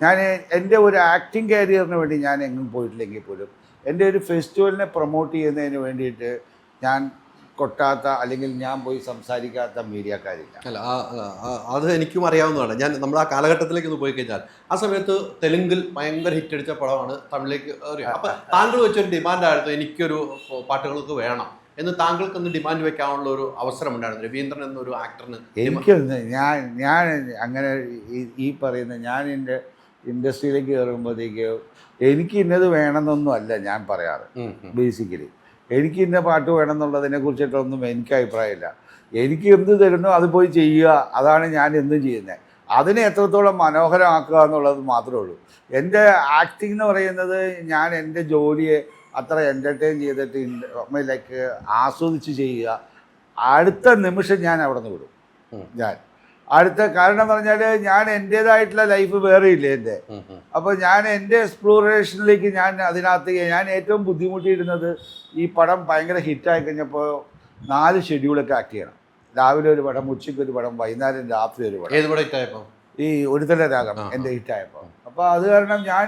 ഞാൻ എൻ്റെ ഒരു ആക്ടിങ് കരിയറിന് വേണ്ടി ഞാൻ എങ്ങും പോയിട്ടില്ലെങ്കിൽ പോലും എൻ്റെ ഒരു ഫെസ്റ്റിവലിനെ പ്രൊമോട്ട് ചെയ്യുന്നതിന് വേണ്ടിയിട്ട് ഞാൻ കൊട്ടാത്ത അല്ലെങ്കിൽ ഞാൻ പോയി സംസാരിക്കാത്ത മീഡിയക്കാരില്ല. അല്ല അത് എനിക്കും അറിയാവുന്നതാണ്. നമ്മൾ ആ കാലഘട്ടത്തിലേക്ക് ഒന്ന് പോയി കഴിഞ്ഞാൽ ആ സമയത്ത് തെലുങ്കിൽ ഭയങ്കര ഹിറ്റ് അടിച്ച പടമാണ് തമിഴിലേക്ക് അറിയാം. അപ്പം താങ്കൾ വെച്ചൊരു ഡിമാൻഡായിരുന്നു എനിക്കൊരു പാട്ടുകൾക്ക് വേണം എന്ന് താങ്കൾക്കൊന്ന് ഡിമാൻഡ് വെക്കാനുള്ള ഒരു അവസരം ഉണ്ടായിരുന്നു രവീന്ദ്രൻ എന്നൊരു ആക്ടറിന്. എനിക്കൊന്ന് ഞാൻ അങ്ങനെ ഈ പറയുന്ന ഞാൻ എൻ്റെ ഇൻഡസ്ട്രിയിലേക്ക് കയറുമ്പോഴത്തേക്ക് എനിക്ക് ഇന്നത് വേണമെന്നൊന്നും അല്ല ഞാൻ പറയാറ്. ബേസിക്കലി എനിക്ക് ഇന്ന പാട്ട് വേണമെന്നുള്ളതിനെ കുറിച്ചിട്ടൊന്നും എനിക്ക് അഭിപ്രായമില്ല. എനിക്ക് എന്ത് തരുന്നോ അത് പോയി ചെയ്യുക, അതാണ് ഞാൻ എന്തും ചെയ്യുന്നത്. അതിനെ എത്രത്തോളം മനോഹരമാക്കുക എന്നുള്ളത് മാത്രമേ ഉള്ളൂ. എൻ്റെ ആക്ടിംഗ് എന്ന് പറയുന്നത് ഞാൻ എൻ്റെ ജോലിയെ അത്ര എൻ്റർടൈൻ ചെയ്തിട്ട് ലൈക്ക് ആസ്വദിച്ച് ചെയ്യുക. അടുത്ത നിമിഷം ഞാൻ അവിടെ നിന്ന് വിടും. ഞാൻ അടുത്ത കാരണം എന്ന് പറഞ്ഞാൽ ഞാൻ എൻ്റേതായിട്ടുള്ള ലൈഫ് വേറെ ഇല്ല എൻ്റെ. അപ്പോൾ ഞാൻ എൻ്റെ എക്സ്പ്ലോറേഷനിലേക്ക് ഞാൻ അതിനകത്ത് ഞാൻ ഏറ്റവും ബുദ്ധിമുട്ടിയിരുന്നത് ഈ പടം ഭയങ്കര ഹിറ്റായി കഴിഞ്ഞപ്പോൾ 4 ഷെഡ്യൂളൊക്കെ ആക്ട് ചെയ്യണം. രാവിലെ ഒരു പടം, ഉച്ചയ്ക്ക് ഒരു പടം, വൈകുന്നേരം രാത്രി ഒരു പടം. ഏത് പടം ഹിറ്റായപ്പോൾ? ഈ ഒരുതല രാഗം എൻ്റെ ഹിറ്റായപ്പോൾ. അപ്പോൾ അത് കാരണം ഞാൻ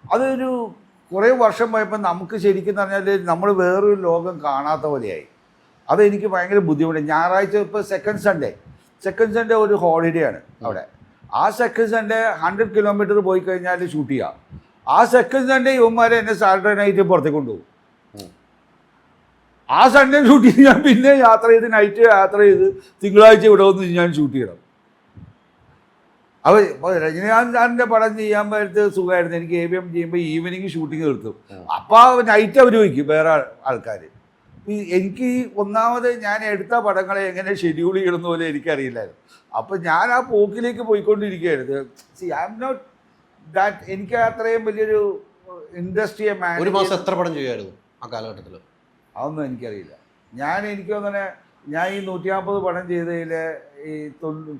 അതൊരു കുറേ വർഷം പോയപ്പോൾ നമുക്ക് ശരിക്കും പറഞ്ഞാൽ നമ്മൾ വേറൊരു ലോകം കാണാത്ത പോലെയായി. അതെനിക്ക് ഭയങ്കര ബുദ്ധിമുട്ട്. ഞായറാഴ്ച ഇപ്പോൾ സെക്കൻഡ് സൺഡേ ഒരു ഹോളിഡേ ആണ് അവിടെ. ആ സെക്കൻഡ് സൺഡേ 100 കിലോമീറ്റർ പോയി കഴിഞ്ഞാൽ ഷൂട്ട് ചെയ്യുക. ആ സെക്കൻഡ് സൺഡേ ഇവന്മാരെ എന്നെ സാറ്റർഡേ നൈറ്റ് പുറത്തേക്ക് കൊണ്ടുപോകും. ആ സൺഡേ ഷൂട്ട് ചെയ്ത് ഞാൻ പിന്നെ നൈറ്റ് യാത്ര ചെയ്ത് തിങ്കളാഴ്ച ഇവിടെ വന്ന് ഞാൻ ഷൂട്ട് ചെയ്യണം. അപ്പോൾ രജനീകാന്തിൻ്റെ പടം ചെയ്യാൻ പറ്റത്ത് സുഖമായിരുന്നു. എനിക്ക് ABM ചെയ്യുമ്പോൾ ഈവനിങ് ഷൂട്ടിങ് നിർത്തും. അപ്പോൾ ആ നൈറ്റ് അവർ വയ്ക്കും വേറെ ആൾക്കാർ. എനിക്ക് ഒന്നാമത് ഞാൻ എടുത്ത പടങ്ങളെ എങ്ങനെ ഷെഡ്യൂൾ ചെയ്യണമെന്ന് പോലെ എനിക്കറിയില്ലായിരുന്നു. അപ്പോൾ ഞാൻ ആ പോക്കിലേക്ക് പോയിക്കൊണ്ടിരിക്കുകയായിരുന്നു. I am not that. എനിക്ക് അത്രയും വലിയൊരു ഇൻഡസ്ട്രിയെ ഒരു മാസം എത്ര പടം ചെയ്യുമായിരുന്നു ആ കാലഘട്ടത്തിൽ? അതൊന്നും എനിക്കറിയില്ല. എനിക്ക് തോന്നണേ ഞാൻ ഈ 150 പടം ചെയ്തതിൽ ഈ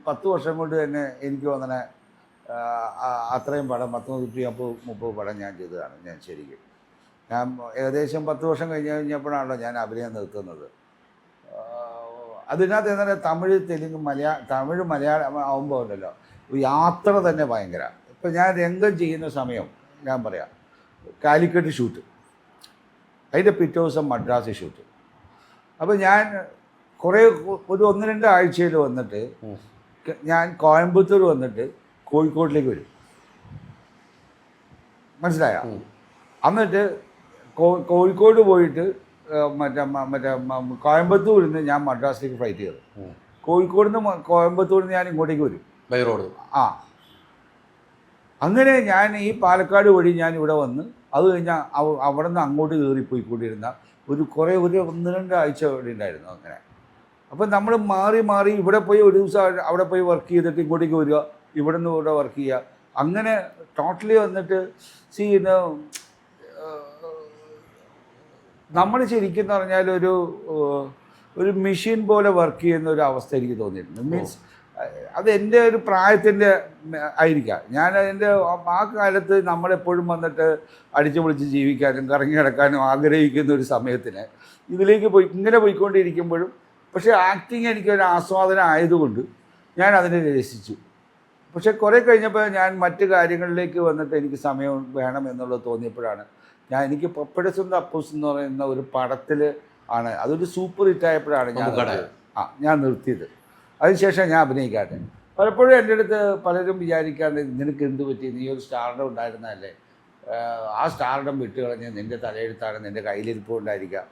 10 വർഷം കൊണ്ട് തന്നെ എനിക്ക് തോന്നണേ അത്രയും പടം 130 പടം ഞാൻ ചെയ്തതാണ്. ഞാൻ ശരിക്കും ഞാൻ ഏകദേശം 10 വർഷം കഴിഞ്ഞപ്പോഴാണല്ലോ ഞാൻ അഭിനയം നിർത്തുന്നത്. അതിനകത്ത് എന്താ തമിഴ്, തെലുങ്ക്, തമിഴ് മലയാളം ആകുമ്പോൾ ഉണ്ടല്ലോ യാത്ര തന്നെ ഭയങ്കര. ഇപ്പം ഞാൻ രംഗം ചെയ്യുന്ന സമയം ഞാൻ പറയാം, കാലിക്കറ്റ് ഷൂട്ട്, അതിൻ്റെ പിറ്റേ ദിവസം മദ്രാസ് ഷൂട്ട്. അപ്പോൾ ഞാൻ കുറേ ഒരു 1-2 ആഴ്ചയിൽ വന്നിട്ട് ഞാൻ കോയമ്പത്തൂർ വന്നിട്ട് കോഴിക്കോട്ടിലേക്ക് വരും. മനസ്സിലായോ? എന്നിട്ട് കോഴിക്കോട് പോയിട്ട് മറ്റേ കോയമ്പത്തൂരിൽ നിന്ന് ഞാൻ മദ്രാസിലേക്ക് ഫ്ലൈറ്റ് കയറും. കോഴിക്കോട് നിന്ന് കോയമ്പത്തൂരിൽ നിന്ന് ഞാൻ ഇങ്ങോട്ടേക്ക് വരും ബൈ റോഡ്. അങ്ങനെ ഞാൻ ഈ പാലക്കാട് വഴി ഞാൻ ഇവിടെ വന്ന് അത് കഴിഞ്ഞാൽ അവിടെ നിന്ന് അങ്ങോട്ട് കയറിപ്പോയിക്കൊണ്ടിരുന്ന ഒരു 1-2 ആഴ്ച ഇവിടെ ഉണ്ടായിരുന്നു. അങ്ങനെ അപ്പം നമ്മൾ മാറി ഇവിടെ പോയി ഒരു ദിവസം അവിടെ പോയി വർക്ക് ചെയ്തിട്ട് ഇങ്ങോട്ടേക്ക് വരിക, ഇവിടെ നിന്ന് ഇവിടെ വർക്ക് ചെയ്യുക. അങ്ങനെ ടോട്ടലി വന്നിട്ട് നമ്മൾ ശരിക്കും പറഞ്ഞാൽ ഒരു മെഷീൻ പോലെ വർക്ക് ചെയ്യുന്ന ഒരു അവസ്ഥ എനിക്ക് തോന്നിയിട്ടുണ്ട്. മീൻസ് അത് എൻ്റെ ഒരു പ്രായത്തിൻ്റെ ആയിരിക്കാം. ഞാൻ അതിൻ്റെ ആ കാലത്ത് നമ്മളെപ്പോഴും വന്നിട്ട് അടിച്ചു പൊളിച്ച് ജീവിക്കാനും കറങ്ങി കിടക്കാനും ആഗ്രഹിക്കുന്ന ഒരു സമയത്തിന് ഇതിലേക്ക് ഇങ്ങനെ പോയിക്കൊണ്ടിരിക്കുമ്പോഴും പക്ഷേ ആക്ടിങ് എനിക്കൊരു ആസ്വാദനം ആയതുകൊണ്ട് ഞാൻ അതിനെ രസിച്ചു. പക്ഷെ കുറേ കഴിഞ്ഞപ്പോൾ ഞാൻ മറ്റു കാര്യങ്ങളിലേക്ക് വന്നിട്ട് എനിക്ക് സമയം വേണം എന്നുള്ളത് തോന്നിയപ്പോഴാണ് എനിക്ക് പപ്പടസുന്ദർ അപ്പൂസ് എന്ന് പറയുന്ന ഒരു പടത്തിൽ ആണ് അതൊരു സൂപ്പർ ഹിറ്റായപ്പോഴാണ് ഞാൻ നിർത്തിയത്. അതിനുശേഷം ഞാൻ അഭിനയിക്കാട്ടെ. പലപ്പോഴും എൻ്റെ അടുത്ത് പലരും വിചാരിക്കാണ്ട് നിനക്ക് എന്ത് പറ്റി, നീ ഒരു സ്റ്റാർഡം ഉണ്ടായിരുന്നതല്ലേ, ആ സ്റ്റാർഡം വിട്ട് കളഞ്ഞ് നിൻ്റെ തലയെടുത്താണ് നിൻ്റെ കയ്യിലിരിപ്പ് കൊണ്ടായിരിക്കാം.